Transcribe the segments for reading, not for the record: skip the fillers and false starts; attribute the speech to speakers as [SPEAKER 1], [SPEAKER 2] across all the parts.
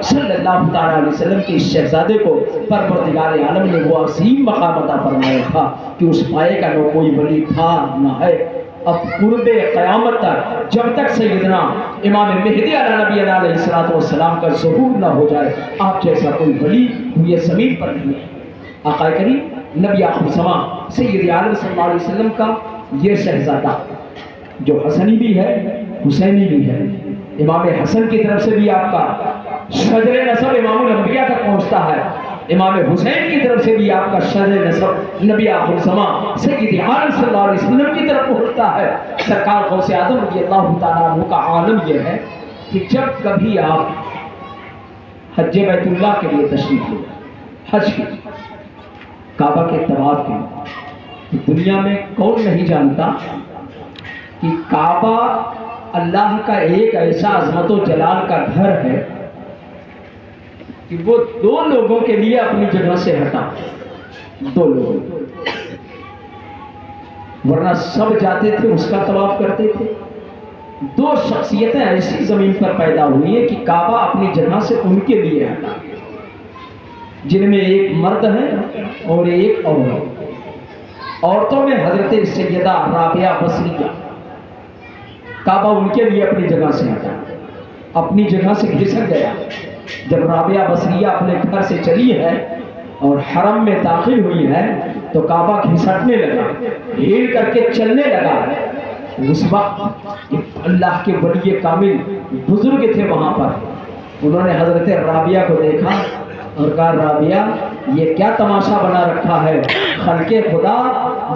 [SPEAKER 1] صلی اللہ تعالیٰ علیہ وسلم کے اس شہزادے کو پروردگار عالم نے وہ عظیم مقام عطا فرمایا تھا کہ اس پائے کا نہ کوئی ولی تھا نہ ہے۔ اب قرب قیامت تک جب تک سیدنا امام مہدی علیہ نبی علیہ السلام کا ظہور نہ ہو جائے، آپ جیسا کوئی ولی یہ زمین پر نہیں ہے۔ آقا کریم نبی آخر زمان سید عالم صلی اللہ علیہ وسلم کا یہ شہزادہ جو حسنی بھی ہے حسینی بھی ہے، امام حسن کی طرف سے بھی آپ کا شجر نسب امام الانبیاء تک پہنچتا ہے، امام حسین کی طرف سے بھی آپ کا شجر نسب نبی آخر زمان سید عالم صلی اللہ علیہ وسلم کی طرف پہنچتا ہے۔ سرکار غوث اعظم رضی اللہ تعالیٰ عنہ کا عالم یہ ہے کہ جب کبھی آپ حج بیت اللہ کے لیے تشریف لے، حج کی کعبہ کے طواف کے، دنیا میں کون نہیں جانتا کہ کعبہ اللہ کا ایک ایسا عظمت و جلال کا گھر ہے کہ وہ دو لوگوں کے لیے اپنی جگہ سے ہٹا، دو لوگ، ورنہ سب جاتے تھے اس کا طواف کرتے تھے۔ دو شخصیتیں ایسی زمین پر پیدا ہوئی ہیں کہ کعبہ اپنی جگہ سے ان کے لیے ہٹا، جن میں ایک مرد ہے اور ایک عورت۔ عورتوں میں حضرت سیدہ رابعہ بصریہ، کعبہ ان کے لیے اپنی جگہ سے ہٹا، اپنی جگہ سے گھسک گیا۔ جب رابعہ بصریہ اپنے گھر سے چلی ہے اور حرم میں داخل ہوئی ہے تو کعبہ گھسٹنے لگا، ہیل کر کے چلنے لگا۔ اس وقت اللہ کے ولی کامل بزرگ تھے وہاں پر، انہوں نے حضرت رابعہ کو دیکھا اور کہا رابعہ یہ کیا تماشا بنا رکھا ہے، خلق خدا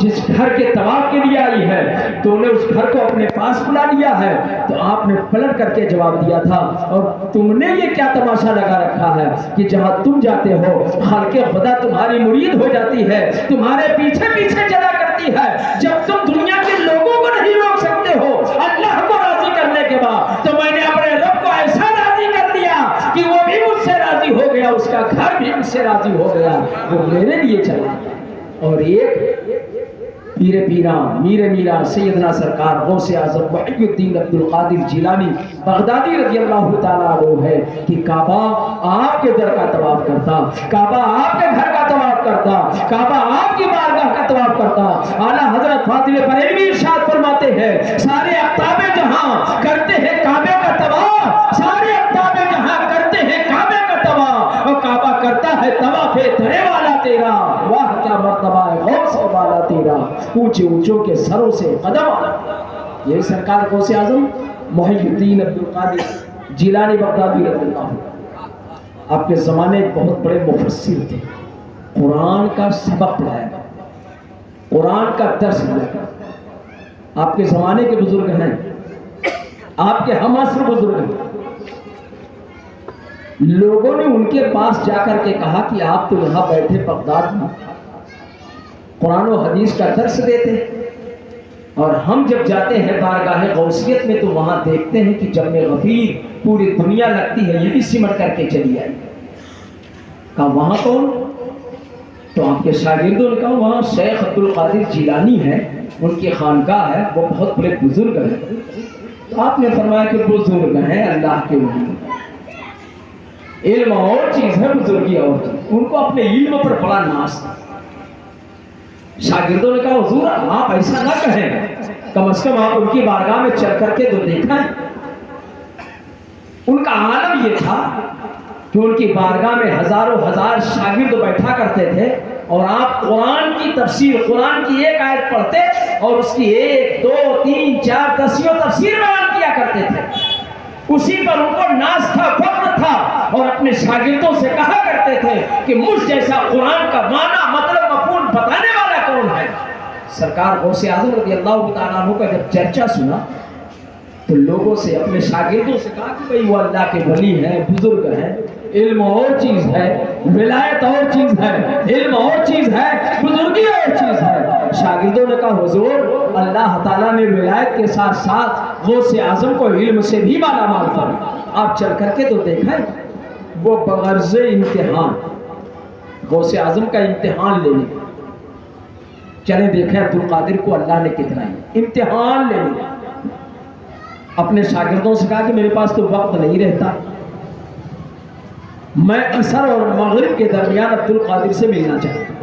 [SPEAKER 1] جس گھر کے طواف کے لیے آئی ہے تو انہیں اس گھر کو اپنے پاس بلا لیا ہے۔ تو آپ نے پلٹ کر کے جواب دیا تھا اور تم نے یہ کیا تماشا لگا رکھا ہے کہ جہاں تم جاتے ہو خلق خدا تمہاری مرید ہو جاتی ہے، تمہارے پیچھے پیچھے چلا کرتی ہے۔ جب تم دنیا کے لوگوں کو نہیں روک سکتے ہو اللہ کو راضی کرنے کے بعد، تو میں نے اپنے رب کو ایسا راضی کر دیا کہ وہ بھی مجھ سے راضی ہو گیا، اس کا گھر بھی مجھ سے راضی ہو گیا، وہ میرے لیے چلا۔ اور ایک پیر پیران میر میرا سیدنا سرکار غوث اعظم محی الدین عبد القادر جیلانی بغدادی رضی اللہ تعالیٰ عنہ ہے کہ کعبہ آپ کے در کا طواف کرتا، کعبہ آپ کے گھر کا طواف کرتا، کعبہ آپ کی بارگاہ کا طواف کرتا۔ اعلیٰ حضرت فاضل بریلوی ارشاد فرماتے ہیں سارے اقطاب جہاں کرتے ہیں کعبے کا طواف، سارے اقطاب جہاں کرتے ہیں کعبے کا طواف، اور کعبہ کرتا ہے طواف ترے والا تیرا، واہ کیا مرتبہ ہے غوث والا تیرا، اونچے اونچوں کے سروں سے قدم آنا۔ یہ سرکار غوث اعظم محی الدین عبد القادر جیلانی بغدادی رضی اللہ عنہ آپ کے زمانے بہت بڑے مفسر تھے، قرآن کا سبق پڑھایا، قرآن کا درس دیا۔ آپ کے زمانے کے بزرگ ہیں، آپ کے ہم عصر بزرگ ہیں۔ لوگوں نے ان کے پاس جا کر کے کہا کہ آپ تو یہاں بیٹھے بغداد میں قرآن و حدیث کا درس دیتے ہیں، اور ہم جب جاتے ہیں بارگاہ غوثیت میں تو وہاں دیکھتے ہیں کہ جب میں غفیر پوری دنیا لگتی ہے، یہ بھی سمٹ کر کے چلی آئی۔ کہا وہاں کون؟ تو آپ کے شاگردوں نے کہا وہاں شیخ عبد القادر جیلانی ہے، ان کی خانقاہ ہے، وہ بہت بڑے بزرگ ہیں۔ تو آپ نے فرمایا کہ بزرگ ہیں اللہ کے ولی، علم اور چیز ہے، بزرگی اور چیز، ان کو اپنے علم پر بڑا ناز تھا۔ شاگردوں نے کہا حضور آپ ایسا نہ کہیں، کم از کم آپ ان کی بارگاہ میں چل کر کے تو دیکھیں۔ ان کا عالم یہ تھا کہ ان کی بارگاہ میں ہزاروں ہزار شاگرد بیٹھا کرتے تھے، اور آپ قرآن کی تفسیر، قرآن کی ایک آیت پڑھتے اور اس کی 1 2 3 4 10 تفسیر بیان کیا کرتے تھے۔ اسی پر ان کو ناز تھا، فخر تھا، اور اپنے شاگردوں سے کہا کرتے تھے کہ مجھ جیسا قرآن کا معنی مطلب مفہوم بتانے والا کون ہے؟ سرکار غوث اعظم رضی اللہ تعالیٰ عنہ کا جب چرچا سنا تو لوگوں سے، اپنے شاگردوں سے کہا کہ بھئی وہ اللہ کے ولی ہیں، بزرگ ہیں، علم اور چیز ہے، ولایت اور چیز ہے، علم اور چیز ہے، بزرگی اور چیز ہے۔ شاگردوں نے کہا حضور اللہ تعالیٰ نے ولایت کے ساتھ ساتھ غوث اعظم کو علم سے بھی مالا مال فرمایا، آپ چل کر کے تو دیکھیں۔ وہ بغرض امتحان، غوث اعظم کا امتحان لینے، چلیں دیکھیں عبد القادر کو اللہ نے کتنا امتحان لینے۔ اپنے شاگردوں سے کہا کہ میرے پاس تو وقت نہیں رہتا، میں عصر اور مغرب کے درمیان عبد القادر سے ملنا چاہتا ہوں۔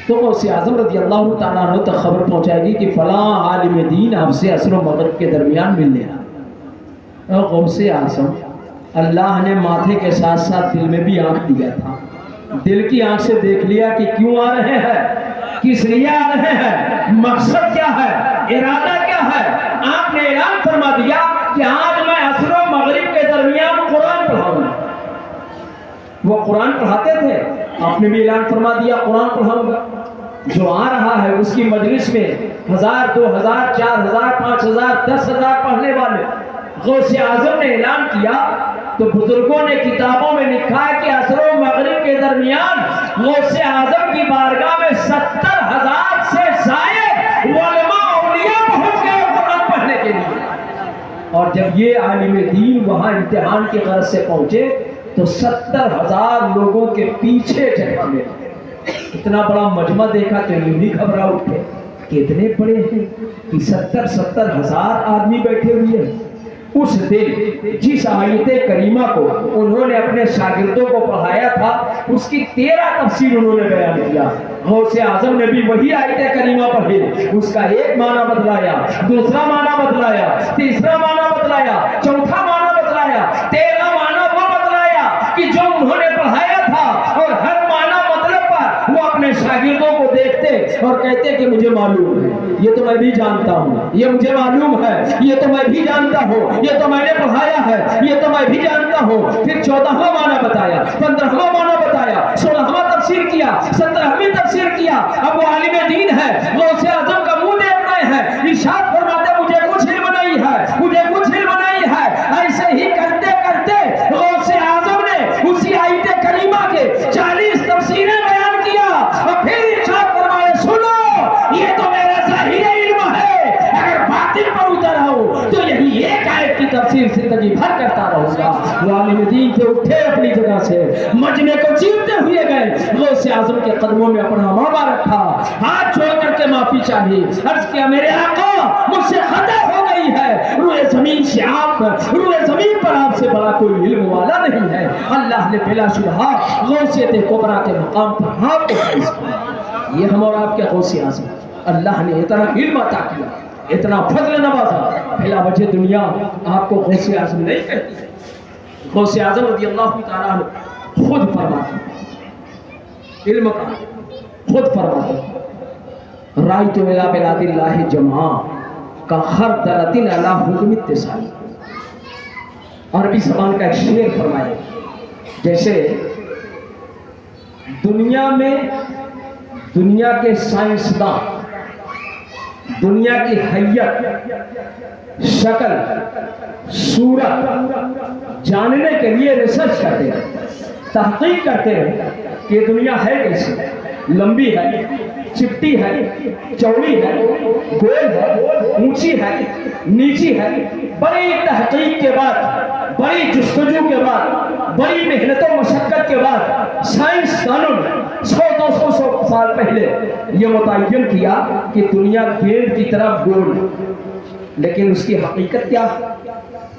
[SPEAKER 1] تو غوث اعظم رضی اللہ تعالیٰ عنہ تک خبر پہنچائے گی کہ فلاں عالم دین آپ سے عصر و مغرب کے درمیان مل لینا۔ غوث اعظم اللہ نے ماتھے کے ساتھ ساتھ دل میں بھی آنکھ دیا تھا، دل کی آنکھ سے دیکھ لیا کہ کیوں آ رہے ہیں، کس لیے آ رہے ہیں، مقصد کیا ہے، ارادہ کیا ہے۔ آپ نے اعلان فرما دیا کہ آج میں عصر و مغرب کے درمیان قرآن پڑھاؤں گا۔ وہ قرآن پڑھاتے تھے، آپ نے بھی اعلان فرما دیا قرآن پڑھاؤں گا۔ جو آ رہا ہے اس کی مجلس میں 1000 2000 4000 5000 10000 پڑھنے والے، غوث اعظم نے اعلان کیا تو بزرگوں نے کتابوں میں لکھا ہے کہ عصر و مغرب کے درمیان غوث اعظم کی بارگاہ میں 70000 سے زائد علماء اولیاء پہنچ گئے قرآن پڑھنے کے لیے۔ اور جب یہ عالم دین وہاں امتحان کی غرض سے پہنچے تو 70000 لوگوں کے پیچھے جگہ میں اتنا بڑا مجمع دیکھا تو یوں ہی گھبرا اٹھے، کتنے بڑے ہیں کہ 70,000 آدمی بیٹھے ہوئے ہیں۔ اس دن جس آیت کریمہ کو انہوں نے اپنے شاگردوں کو پڑھایا تھا اس کی 13 تفسیر انہوں نے بیان کیا۔ غوث اعظم نے بھی وہی آیت کریمہ پڑھی، اس کا ایک معنی بدلایا، دوسرا معنی بدلایا، تیسرا معنی بدلایا، چوتھا معنی بدلایا، 13 معنی وہ بدلایا کہ جو انہوں نے پڑھایا تھا، اور ہر معنی مطلب پر وہ اپنے شاگردوں کو دیکھتے اور کہتے کہ مجھے معلوم ہے، یہ تو میں بھی جانتا ہوں، یہ مجھے معلوم ہے، یہ تو میں بھی جانتا ہوں، یہ تو میں نے پڑھایا ہے، یہ تو میں بھی جانتا ہوں۔ پھر 14واں معنی بتایا، 15واں معنی بتایا، 16واں تفسیر کیا، 17ویں تفسیر کیا۔ اب وہ عالم دین ہے، غوث اعظم کا منہ دیکھ رہے ہیں، ارشاد فرماتے مجھے کچھ علم نہیں ہے، مجھے کچھ علم نہیں ہے۔ ایسے ہی کرتے کرتے غوث اعظم نے اسی آیت کریمہ کے 40 تفسیریں بیان کیا، اور پھر ارشاد فرمایا سنو یہ تو میرا ظاہری علم ہے، اگر باطن پر اتر آؤ تو یہی ایک آیت کی تفسیر زندگی بھر کرتا رہوں گا۔ وہ عالم دین سے اٹھے اپنی جگہ سے، مجمع کو چیرتے ہوئے گئے، غوث اعظم کے قدموں میں اپنا ماما رکھا، ہاتھ چھوڑ کر کے معافی چاہی، عرض کیا میرے آقا مجھ سے خطا ہو گئی ہے، روئے زمین سے روئے زمین پر آپ سے بڑا کوئی علم والا نہیں ہے۔ اللہ نے بلا شبہ غوثیت کبریٰ کے مقام پر آپ کو فیض کیا۔ یہ ہم اور آپ کے غوث اعظم، اللہ نے اتنا علم عطا کیا، اتنا فضل نوازا، بلا وجہ دنیا آپ کو غوث اعظم نہیں کہتی ہے۔ غوث اعظم رضی اللہ تعالیٰ عنہ خود فرماتے ہیں، علم کا خود فرماتے ہیں، رائت الی بلاد اللہ جمعا کا خردلۃ علی حکم اتصال۔ عربی زبان کا ایک شعر فرمایا، جیسے دنیا میں دنیا کے سائنسداں دنیا کی حیت، شکل، صورت جاننے کے لیے ریسرچ کرتے ہیں، تحقیق کرتے ہیں کہ دنیا ہے کیسی، لمبی ہے، چپٹی ہے، چوڑی ہے، گول ہے، اونچی ہے، نیچی ہے۔ بڑی تحقیق کے بعد، بڑی جستجو کے بعد، بڑی محنت و مشقت کے بعد سائنسدانوں نے 100-200 سال پہلے یہ متعین کیا کہ دنیا گیند کی طرح گول، لیکن اس کی حقیقت کیا ہے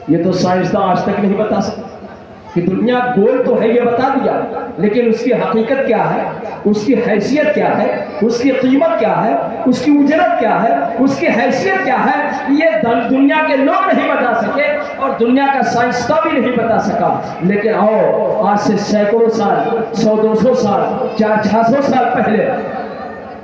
[SPEAKER 1] یہ تو سائنسداں آج تک نہیں بتا سکتے۔ کہ دنیا گول تو ہے یہ بتا دیا، لیکن اس کی حقیقت کیا ہے، اس کی حیثیت کیا ہے، اس کی قیمت کیا ہے، اس کی اجرت کیا ہے، اس کی حیثیت کیا ہے، یہ دنیا کے لوگ نہیں بتا سکے اور دنیا کا سائنسداں بھی نہیں بتا سکا۔ لیکن آؤ آج سے سینکڑوں سال، 100-200 سال، 400-600 سال پہلے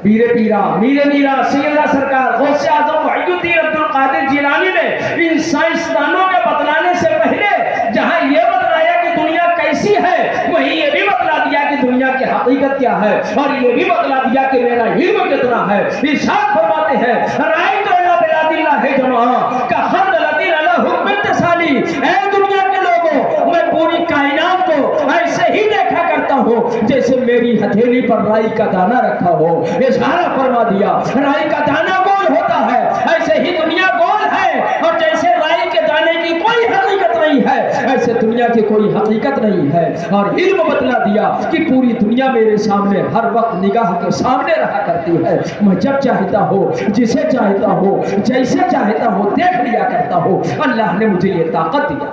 [SPEAKER 1] پیر پیرا میر میرا سید اللہ سرکار غوث اعظم وحید الدین عبد القادر جیلانی نے ان سائنسدانوں کے بتلانے سے پہلے جہاں یہ بتلایا کہ دنیا کیسی ہے، وہیں یہ بھی بتلا دیا کہ دنیا کی حقیقت کیا ہے، اور یہ بھی بتلا دیا کہ میرا علم کتنا ہے۔ ارشاد فرماتے ہیں رأیت الی بلاد اللہ جمعا کا خردلۃ علی حکم اتصالی۔ اے دنیا کے لوگوں، میں پوری کائنات کو ایسے ہی دیکھا کرتا ہوں جیسے میری ہتھیلی پر رائی کا دانہ رکھا ہو۔ اشارہ فرما دیا رائی کا دانہ گول ہوتا ہے، ایسے ہی دنیا گول ہے، اور جیسے رائی کے دانے کی کوئی حقیقت نہیں ہے ایسے دنیا کی کوئی حقیقت نہیں ہے۔ اور علم بتلا دیا کہ پوری دنیا میرے سامنے ہر وقت نگاہ کے سامنے رہا کرتی ہے، میں جب چاہتا ہوں، جسے چاہتا ہوں، جیسے چاہتا ہوں دیکھ لیا کرتا ہوں۔ اللہ نے مجھے یہ طاقت دیا۔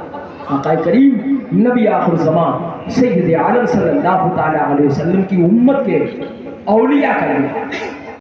[SPEAKER 1] آقا کریم نبی آخر زمان سید عالم صلی اللہ تعالی علیہ وسلم کی امت کے اولیاء کا